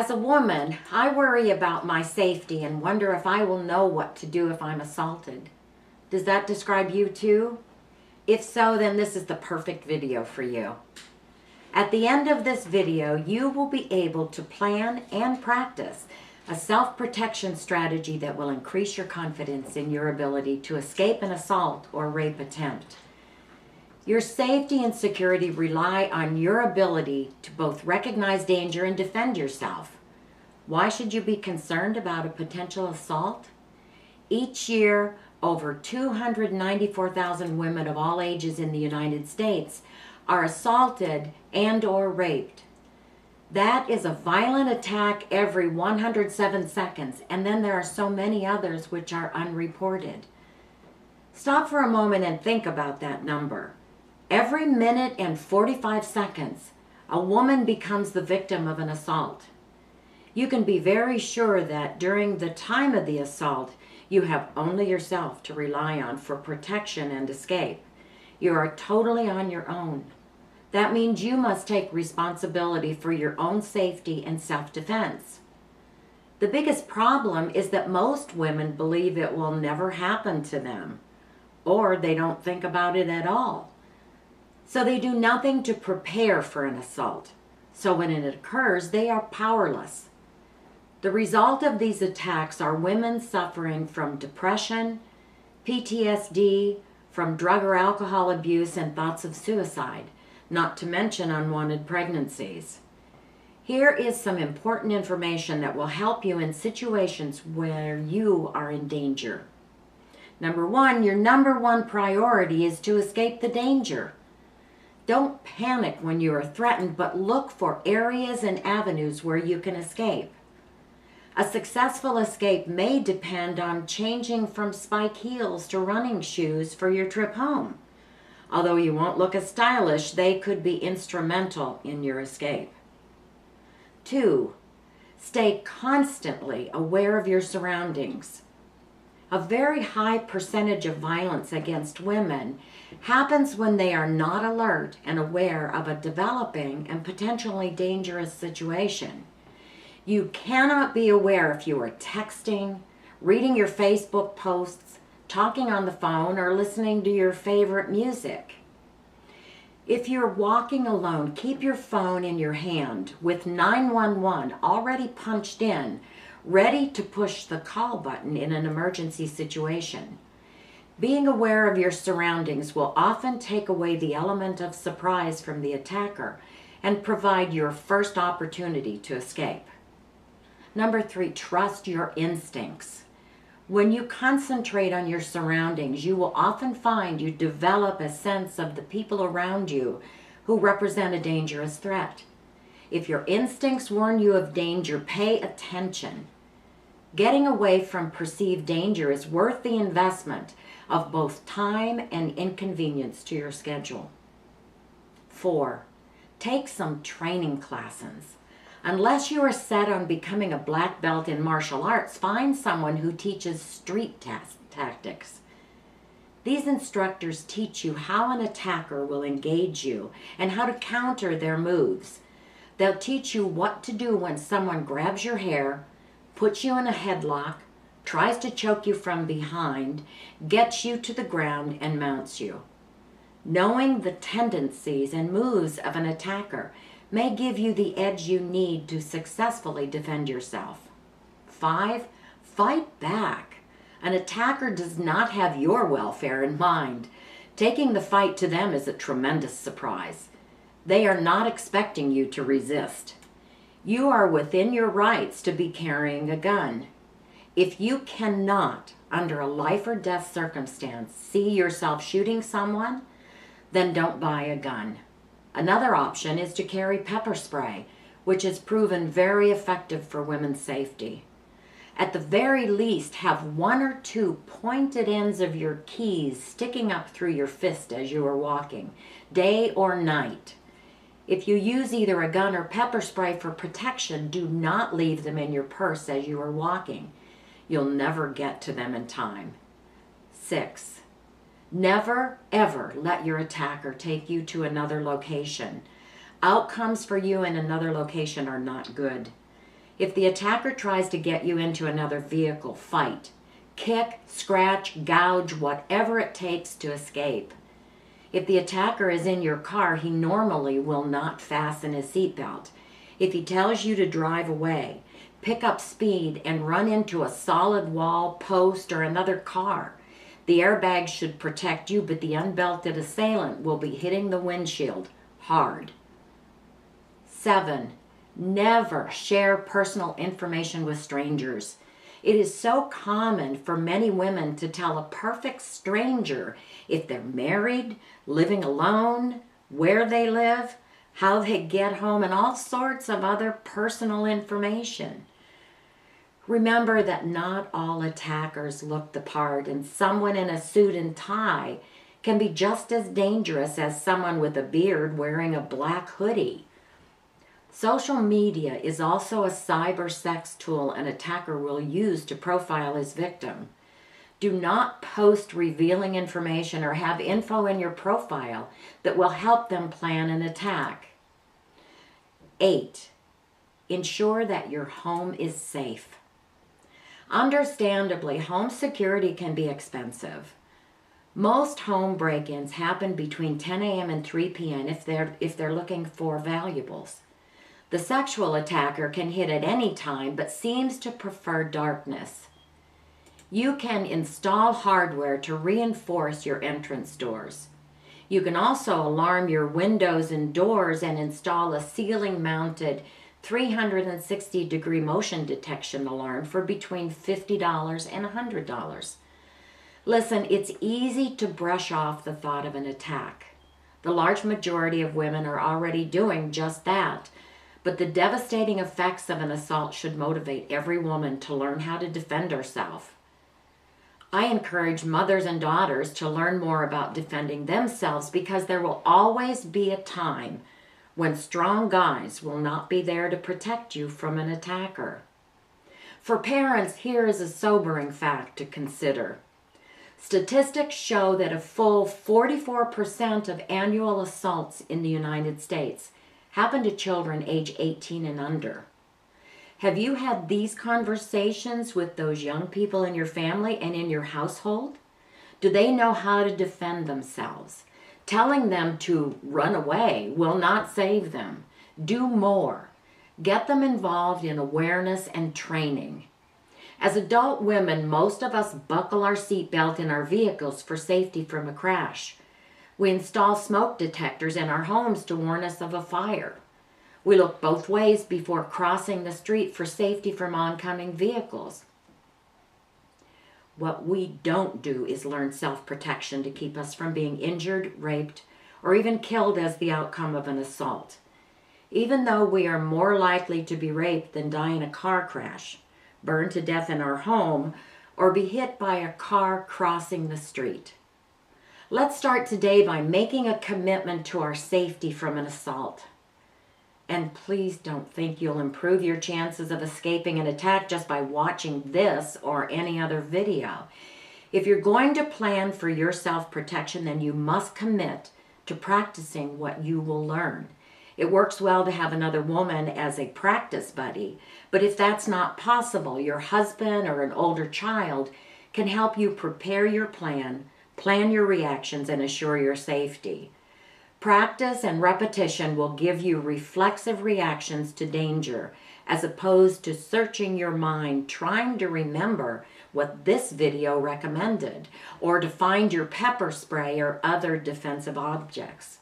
As a woman, I worry about my safety and wonder if I will know what to do if I'm assaulted. Does that describe you too? If so, then this is the perfect video for you. At the end of this video, you will be able to plan and practice a self-protection strategy that will increase your confidence in your ability to escape an assault or rape attempt. Your safety and security rely on your ability to both recognize danger and defend yourself. Why should you be concerned about a potential assault? Each year, over 294,000 women of all ages in the United States are assaulted and/or raped. That is a violent attack every 107 seconds, and then there are so many others which are unreported. Stop for a moment and think about that number. Every minute and 45 seconds, a woman becomes the victim of an assault. You can be very sure that during the time of the assault, you have only yourself to rely on for protection and escape. You are totally on your own. That means you must take responsibility for your own safety and self-defense. The biggest problem is that most women believe it will never happen to them, or they don't think about it at all. So they do nothing to prepare for an assault. So when it occurs, they are powerless. The result of these attacks are women suffering from depression, PTSD, from drug or alcohol abuse, and thoughts of suicide, not to mention unwanted pregnancies. Here is some important information that will help you in situations where you are in danger. Number one, your number one priority is to escape the danger. Don't panic when you are threatened, but look for areas and avenues where you can escape. A successful escape may depend on changing from spike heels to running shoes for your trip home. Although you won't look as stylish, they could be instrumental in your escape. 2. Stay constantly aware of your surroundings. A very high percentage of violence against women happens when they are not alert and aware of a developing and potentially dangerous situation. You cannot be aware if you are texting, reading your Facebook posts, talking on the phone, or listening to your favorite music. If you're walking alone, keep your phone in your hand with 911 already punched in, ready to push the call button in an emergency situation. Being aware of your surroundings will often take away the element of surprise from the attacker and provide your first opportunity to escape. Number 3, trust your instincts. When you concentrate on your surroundings, you will often find you develop a sense of the people around you who represent a dangerous threat. If your instincts warn you of danger, pay attention. Getting away from perceived danger is worth the investment of both time and inconvenience to your schedule. 4. Take some training classes. Unless you are set on becoming a black belt in martial arts, find someone who teaches street tactics. These instructors teach you how an attacker will engage you and how to counter their moves. They'll teach you what to do when someone grabs your hair, puts you in a headlock, tries to choke you from behind, gets you to the ground, and mounts you. Knowing the tendencies and moves of an attacker may give you the edge you need to successfully defend yourself. 5. Fight back. An attacker does not have your welfare in mind. Taking the fight to them is a tremendous surprise. They are not expecting you to resist. You are within your rights to be carrying a gun. If you cannot, under a life or death circumstance, see yourself shooting someone, then don't buy a gun. Another option is to carry pepper spray, which has proven very effective for women's safety. At the very least, have 1 or 2 pointed ends of your keys sticking up through your fist as you are walking, day or night. If you use either a gun or pepper spray for protection, do not leave them in your purse as you are walking. You'll never get to them in time. 6. Never, ever let your attacker take you to another location. Outcomes for you in another location are not good. If the attacker tries to get you into another vehicle, fight. Kick, scratch, gouge, whatever it takes to escape. If the attacker is in your car, he normally will not fasten his seatbelt. If he tells you to drive away, pick up speed and run into a solid wall, post, or another car. The airbag should protect you, but the unbelted assailant will be hitting the windshield hard. 7. Never share personal information with strangers. It is so common for many women to tell a perfect stranger if they're married, living alone, where they live, how they get home, and all sorts of other personal information. Remember that not all attackers look the part, and someone in a suit and tie can be just as dangerous as someone with a beard wearing a black hoodie. Social media is also a cyber sex tool an attacker will use to profile his victim. Do not post revealing information or have info in your profile that will help them plan an attack. 8. Ensure that your home is safe. Understandably, home security can be expensive. Most home break-ins happen between 10 a.m. and 3 p.m. if they're looking for valuables. The sexual attacker can hit at any time, but seems to prefer darkness. You can install hardware to reinforce your entrance doors. You can also alarm your windows and doors and install a ceiling-mounted 360-degree motion detection alarm for between $50 and $100. Listen, it's easy to brush off the thought of an attack. The large majority of women are already doing just that. But the devastating effects of an assault should motivate every woman to learn how to defend herself. I encourage mothers and daughters to learn more about defending themselves because there will always be a time when strong guys will not be there to protect you from an attacker. For parents, here is a sobering fact to consider. Statistics show that a full 44% of annual assaults in the United States happen to children age 18 and under. Have you had these conversations with those young people in your family and in your household? Do they know how to defend themselves? Telling them to run away will not save them. Do more. Get them involved in awareness and training. As adult women, most of us buckle our seatbelt in our vehicles for safety from a crash. We install smoke detectors in our homes to warn us of a fire. We look both ways before crossing the street for safety from oncoming vehicles. What we don't do is learn self-protection to keep us from being injured, raped, or even killed as the outcome of an assault. Even though we are more likely to be raped than die in a car crash, burn to death in our home, or be hit by a car crossing the street. Let's start today by making a commitment to our safety from an assault. And please don't think you'll improve your chances of escaping an attack just by watching this or any other video. If you're going to plan for your self-protection, then you must commit to practicing what you will learn. It works well to have another woman as a practice buddy, but if that's not possible, your husband or an older child can help you prepare your plan your reactions, and assure your safety. Practice and repetition will give you reflexive reactions to danger, as opposed to searching your mind trying to remember what this video recommended, or to find your pepper spray or other defensive objects.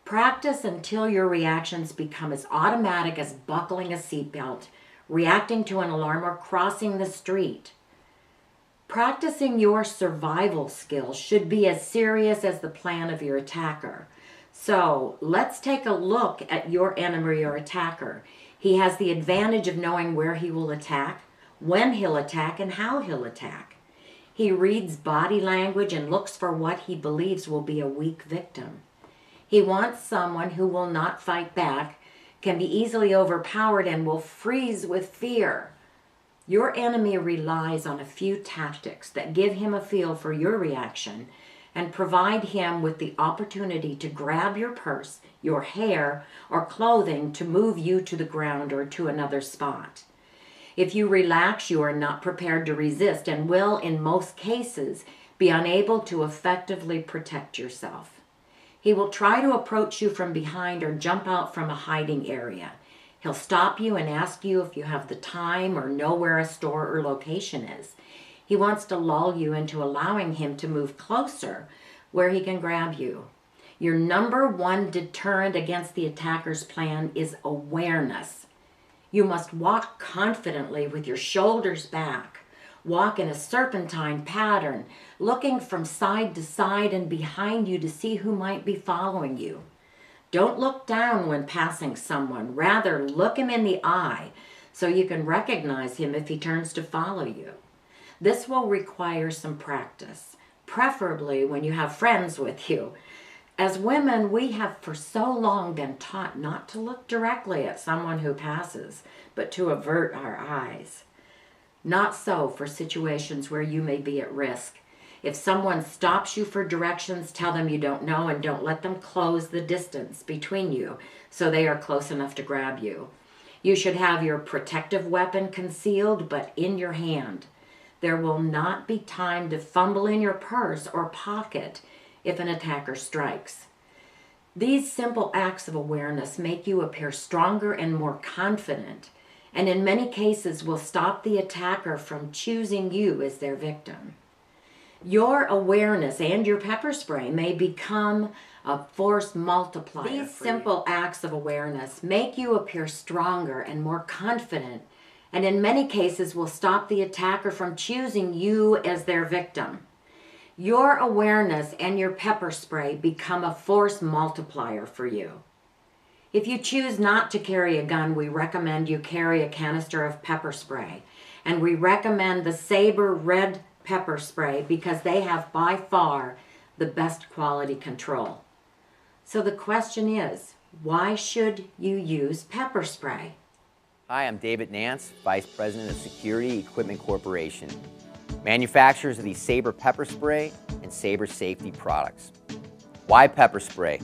Practice until your reactions become as automatic as buckling a seatbelt, reacting to an alarm, or crossing the street. Practicing your survival skills should be as serious as the plan of your attacker. So let's take a look at your enemy or attacker. He has the advantage of knowing where he will attack, when he'll attack, and how he'll attack. He reads body language and looks for what he believes will be a weak victim. He wants someone who will not fight back, can be easily overpowered, and will freeze with fear. Your enemy relies on a few tactics that give him a feel for your reaction and provide him with the opportunity to grab your purse, your hair, or clothing to move you to the ground or to another spot. If you relax, you are not prepared to resist and will, in most cases, be unable to effectively protect yourself. He will try to approach you from behind or jump out from a hiding area. He'll stop you and ask you if you have the time or know where a store or location is. He wants to lull you into allowing him to move closer where he can grab you. Your number one deterrent against the attacker's plan is awareness. You must walk confidently with your shoulders back. Walk in a serpentine pattern, looking from side to side and behind you to see who might be following you. Don't look down when passing someone. Rather, look him in the eye so you can recognize him if he turns to follow you. This will require some practice, preferably when you have friends with you. As women, we have for so long been taught not to look directly at someone who passes, but to avert our eyes. Not so for situations where you may be at risk. If someone stops you for directions, tell them you don't know and don't let them close the distance between you so they are close enough to grab you. You should have your protective weapon concealed but in your hand. There will not be time to fumble in your purse or pocket if an attacker strikes. These simple acts of awareness make you appear stronger and more confident, and in many cases will stop the attacker from choosing you as their victim. Your awareness and your pepper spray may become a force multiplier. These simple acts of awareness make you appear stronger and more confident, and in many cases will stop the attacker from choosing you as their victim. Your awareness and your pepper spray become a force multiplier for you. If you choose not to carry a gun, we recommend you carry a canister of pepper spray. And we recommend the Sabre Red Pepper Spray because they have by far the best quality control. So the question is, why should you use pepper spray? Hi, I'm David Nance, Vice President of Security Equipment Corporation, manufacturers of the Sabre Pepper Spray and Sabre Safety products. Why pepper spray?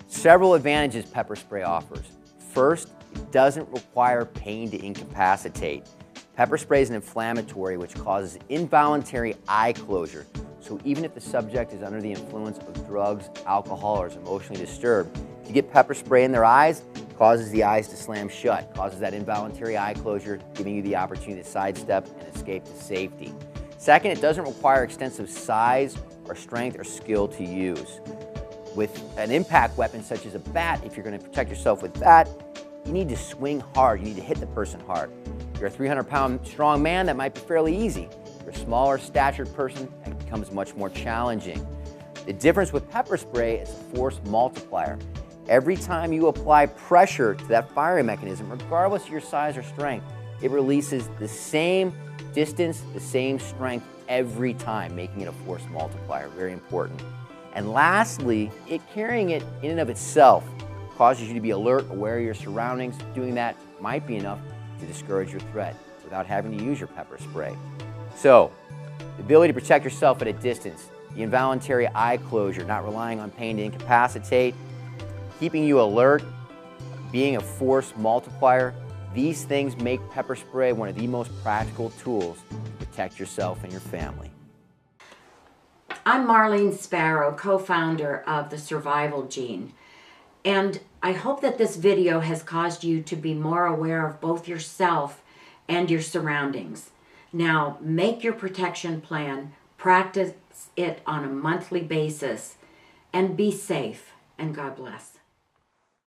Several advantages pepper spray offers. First, it doesn't require pain to incapacitate. Pepper spray is an inflammatory which causes involuntary eye closure. So even if the subject is under the influence of drugs, alcohol, or is emotionally disturbed, if you get pepper spray in their eyes, it causes the eyes to slam shut, causes that involuntary eye closure, giving you the opportunity to sidestep and escape to safety. Second, it doesn't require extensive size or strength or skill to use. With an impact weapon such as a bat, if you're going to protect yourself with that, you need to swing hard. You need to hit the person hard. If you're a 300-pound strong man, that might be fairly easy. If you're a smaller statured person, that becomes much more challenging. The difference with pepper spray is a force multiplier. Every time you apply pressure to that firing mechanism, regardless of your size or strength, it releases the same distance, the same strength every time, making it a force multiplier. Very important. And lastly, carrying it in and of itself causes you to be alert, aware of your surroundings. Doing that might be enough to discourage your threat without having to use your pepper spray. So, the ability to protect yourself at a distance, the involuntary eye closure, not relying on pain to incapacitate, keeping you alert, being a force multiplier, these things make pepper spray one of the most practical tools to protect yourself and your family. I'm Marlene Sparrow, co-founder of The Survival Gene, and I hope that this video has caused you to be more aware of both yourself and your surroundings. Now, make your protection plan, practice it on a monthly basis, and be safe, and God bless.